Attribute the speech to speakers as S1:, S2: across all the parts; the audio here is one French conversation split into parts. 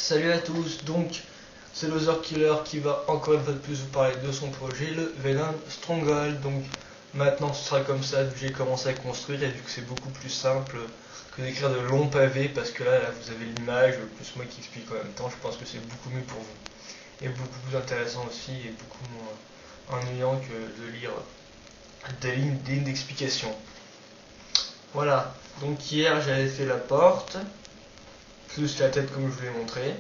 S1: Salut à tous, donc c'est Loser Killer qui va encore une fois de plus vous parler de son projet, le Venom Stronghold. Donc maintenant ce sera comme ça, vu que j'ai commencé à construire et vu que c'est beaucoup plus simple que d'écrire de longs pavés, parce que là vous avez l'image, plus moi qui explique en même temps, je pense que c'est beaucoup mieux pour vous. Et beaucoup plus intéressant aussi et beaucoup moins ennuyant que de lire des lignes d'explication. Voilà, donc hier j'avais fait la porte, plus la tête comme je vous l'ai montré.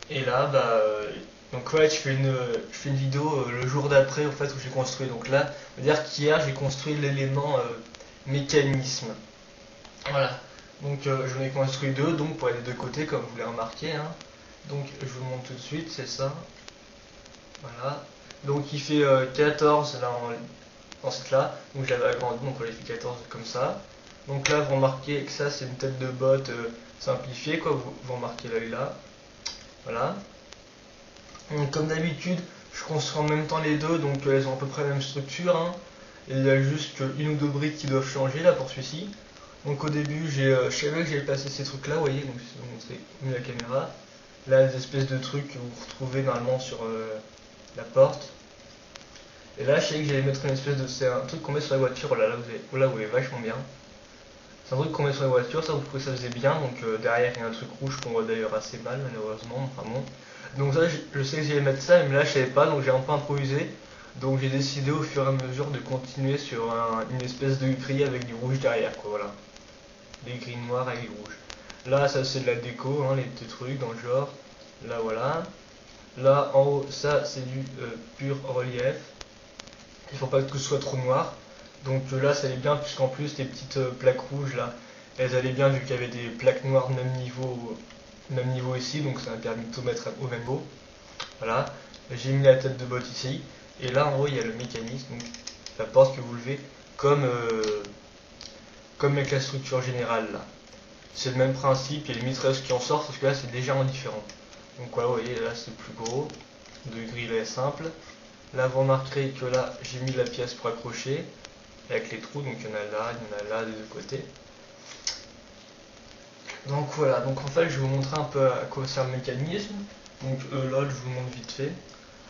S1: Et là, donc ouais, je fais une vidéo le jour d'après en fait où j'ai construit. Donc là, on va dire qu'hier j'ai construit l'élément mécanisme. Voilà. Donc j'en ai construit deux, donc pour les deux côtés comme vous l'avez remarqué. Hein. Donc je vous le montre tout de suite, c'est ça. Voilà. Donc il fait 14 là dans cette là. Donc je l'avais agrandi, donc on l'a fait 14 comme ça. Donc là vous remarquez que ça c'est une tête de botte simplifiée quoi, vous remarquez l'œil là. Voilà. Donc, comme d'habitude, je construis en même temps les deux, donc elles ont à peu près la même structure. Hein. Il y a juste une ou deux briques qui doivent changer là pour celui-ci. Donc au début, je savais que j'allais placer ces trucs là, vous voyez, donc je vais vous montrer mieux la caméra. Là, des espèces de trucs que vous retrouvez normalement sur la porte. Et là, je savais que j'allais mettre une espèce de. C'est un truc qu'on met sur la voiture, là vous voyez vachement bien. C'est un truc qu'on met sur la voiture, ça vous trouvez ça faisait bien, donc derrière il y a un truc rouge qu'on voit d'ailleurs assez mal malheureusement, enfin bon. Donc ça je sais que j'allais mettre ça, mais là je savais pas, donc j'ai un peu improvisé. Donc j'ai décidé au fur et à mesure de continuer sur une espèce de gris avec du rouge derrière quoi, voilà. Des gris noirs avec du rouge. Là ça c'est de la déco, hein, les petits trucs dans le genre. Là voilà. Là en haut ça c'est du pur relief. Il faut pas que tout soit trop noir. Donc là ça allait bien puisqu'en plus les petites plaques rouges là, elles allaient bien vu qu'il y avait des plaques noires de même niveau ici, donc ça m'a permis de tout mettre au même niveau. Voilà, j'ai mis la tête de botte ici, et là en haut il y a le mécanisme, donc la porte que vous levez comme avec la structure générale là. C'est le même principe, il y a les mitrailleuses qui en sortent parce que là c'est légèrement différent. Donc voilà, vous voyez là c'est plus gros, de gris là simple. Là vous remarquerez que là j'ai mis la pièce pour accrocher avec les trous, donc il y en a là des deux côtés. Donc voilà, donc en fait je vais vous montrer un peu à quoi sert le mécanisme. Donc là je vous montre vite fait.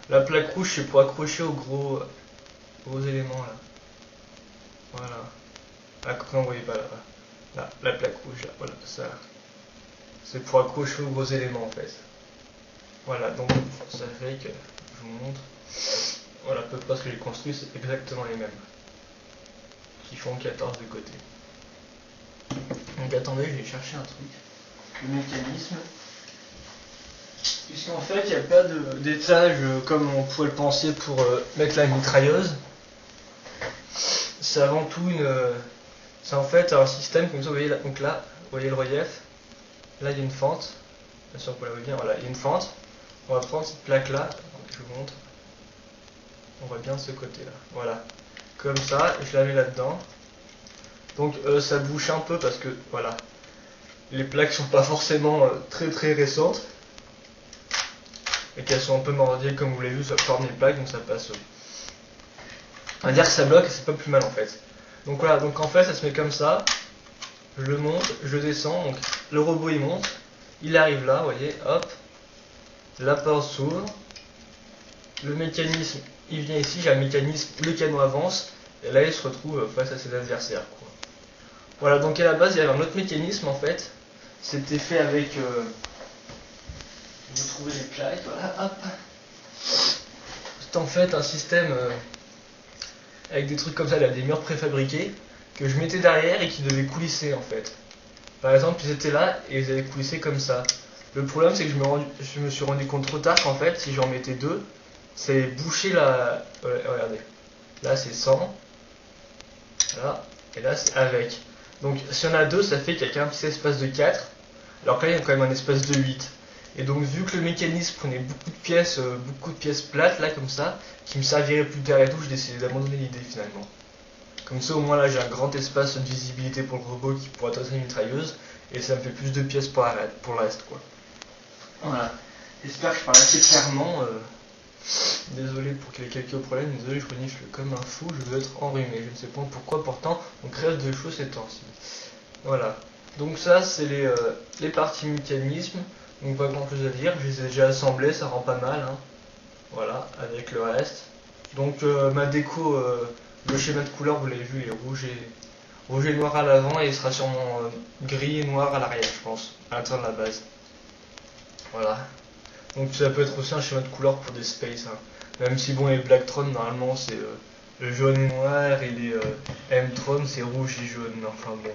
S1: La plaque rouge c'est pour accrocher aux gros éléments là. Voilà. Là, vous voyez pas là. Là, la plaque rouge là, voilà, ça. C'est pour accrocher aux gros éléments en fait. Voilà, donc ça fait que je vous montre. Voilà, à peu près ce que j'ai construit, c'est exactement les mêmes. Qui font 14 de côté. Donc attendez, je vais chercher un truc. Le mécanisme. Puisqu'en fait, il n'y a pas d'étage comme on pourrait le penser pour mettre la mitrailleuse. C'est avant tout c'est en fait un système comme ça, vous voyez là, donc là, vous voyez le relief. Là, il y a une fente. Bien sûr, vous la voyez bien, voilà, il y a une fente. On va prendre cette plaque là, je vous montre. On voit bien ce côté là. Voilà. Comme ça, je la mets là-dedans. Donc ça bouche un peu parce que voilà, les plaques sont pas forcément très récentes et qu'elles sont un peu mordiées comme vous l'avez vu, ça forme les plaques donc ça passe. On va dire que ça bloque et c'est pas plus mal en fait. Donc voilà, donc en fait ça se met comme ça, je le monte, je descends, donc le robot il monte, il arrive là, vous voyez, hop, la porte s'ouvre, le mécanisme il vient ici, j'ai un mécanisme, le canon avance et là il se retrouve face à ses adversaires quoi. Voilà, donc à la base il y avait un autre mécanisme en fait. C'était fait avec. Vous trouvez les plaques, voilà, hop. C'est en fait un système avec des trucs comme ça, là, des murs préfabriqués que je mettais derrière et qui devaient coulisser en fait. Par exemple, ils étaient là et ils avaient coulissé comme ça. Le problème c'est que je me suis rendu compte trop tard qu'en fait, si j'en mettais deux, c'est boucher la. Regardez. Là c'est sans. Voilà. Et là c'est avec. Donc si on a deux, ça fait qu'il y a qu'un petit espace de 4, alors que là il y a quand même un espace de 8. Et donc vu que le mécanisme prenait beaucoup de pièces plates là comme ça, qui me serviraient plus tard et tout, j'ai décidé d'abandonner l'idée finalement. Comme ça au moins là j'ai un grand espace de visibilité pour le robot qui pourra tracer une mitrailleuse, et ça me fait plus de pièces pour le reste quoi. Voilà. J'espère que je parle assez clairement. Désolé pour qu'il y ait quelques problèmes, désolé je renifle comme un fou, je dois être enrhumé, je ne sais pas pourquoi, pourtant on crève de chaud ces temps-ci. Voilà, donc ça c'est les parties mécanisme. Donc pas grand chose à dire, je les ai déjà assemblés, ça rend pas mal, hein. Voilà, avec le reste. Donc ma déco, le schéma de couleur, vous l'avez vu, il est rouge et noir à l'avant et il sera sûrement gris et noir à l'arrière, je pense, à l'intérieur de la base. Voilà. Donc ça peut être aussi un schéma de couleur pour des spaces, hein. Même si bon, les Blacktron, normalement c'est le jaune et noir et les M-Tron c'est rouge et jaune, mais enfin bon,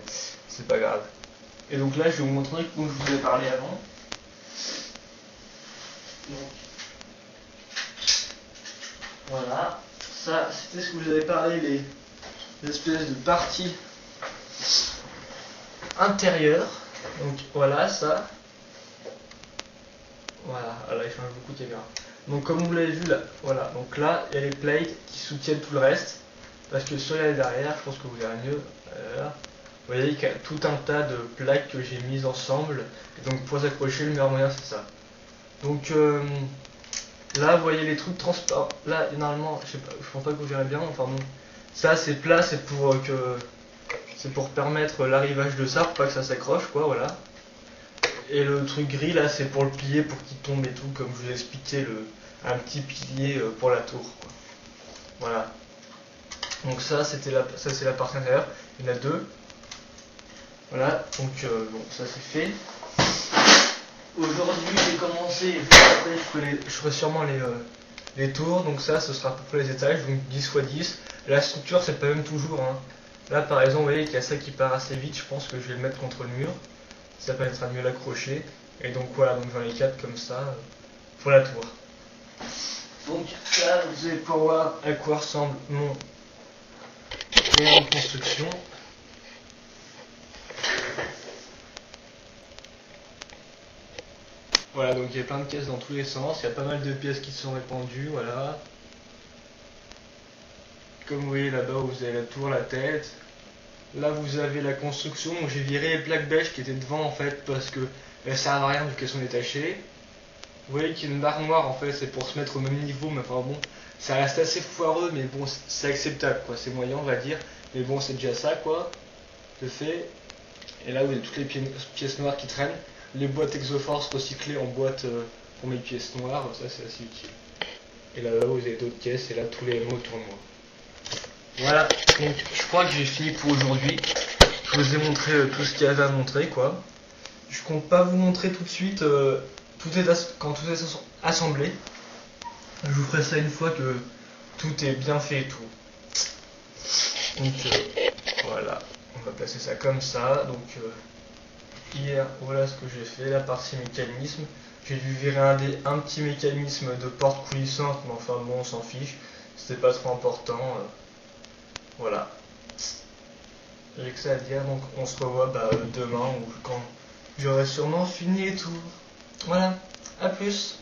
S1: c'est pas grave. Et donc là je vais vous montrer comme je vous ai parlé avant. Donc, voilà, ça c'était ce que vous avez parlé, les espèces de parties intérieures. Donc voilà, ça. Voilà, là il change beaucoup de caméra. Donc comme vous l'avez vu là, voilà, donc là il y a les plates qui soutiennent tout le reste. Parce que sur les derrière, je pense que vous verrez mieux. Vous voyez qu'il y a tout un tas de plaques que j'ai mises ensemble. Et donc pour s'accrocher, le meilleur moyen c'est ça. Donc là vous voyez les trucs transparents. Là normalement, je sais pas, je pense pas que vous verrez bien, enfin bon. Ça c'est plat, c'est pour permettre l'arrivage de ça, pour pas que ça s'accroche quoi, voilà. Et le truc gris là c'est pour le plier pour qu'il tombe et tout, comme je vous ai expliqué, un petit pilier pour la tour quoi. Voilà. Donc ça c'est la partie intérieure, il y en a deux. Voilà, donc bon ça c'est fait. Aujourd'hui j'ai commencé, après je ferai sûrement les tours, donc ça ce sera à peu près les étages, donc 10 x 10. La structure c'est pas même toujours, hein. Là par exemple vous voyez qu'il y a ça qui part assez vite, je pense que je vais le mettre contre le mur. Ça permettra de mieux l'accrocher. Et donc voilà, donc j'en ai 4 comme ça pour la tour. Donc là vous allez pouvoir voir à quoi ressemble mon en construction. Voilà, donc il y a plein de pièces dans tous les sens, il y a pas mal de pièces qui sont répandues, voilà. Comme vous voyez là-bas, vous avez la tour, la tête. Là vous avez la construction, donc j'ai viré les plaques beige qui étaient devant en fait parce que elles servent à rien vu qu'elles sont détachées. Vous voyez qu'il y a une barre noire en fait, c'est pour se mettre au même niveau, mais enfin bon, ça reste assez foireux, mais bon, c'est acceptable quoi, c'est moyen on va dire, mais bon c'est déjà ça quoi, de fait. Et là vous avez toutes les pièces noires qui traînent, les boîtes Exoforce recyclées en boîte pour mes pièces noires, ça c'est assez utile. Et là-bas vous avez d'autres pièces, et là tous les mots autour de moi. Voilà, donc je crois que j'ai fini pour aujourd'hui. Je vous ai montré tout ce qu'il y avait à montrer quoi. Je compte pas vous montrer tout de suite quand tout est assemblé. Je vous ferai ça une fois que tout est bien fait et tout. Donc voilà, on va placer ça comme ça. Donc hier, voilà ce que j'ai fait, la partie mécanisme. J'ai dû virer un petit mécanisme de porte coulissante, mais enfin bon, on s'en fiche. C'était pas trop important. Voilà. J'ai que ça à dire, donc on se revoit demain ou quand j'aurai sûrement fini et tout. Voilà, à plus.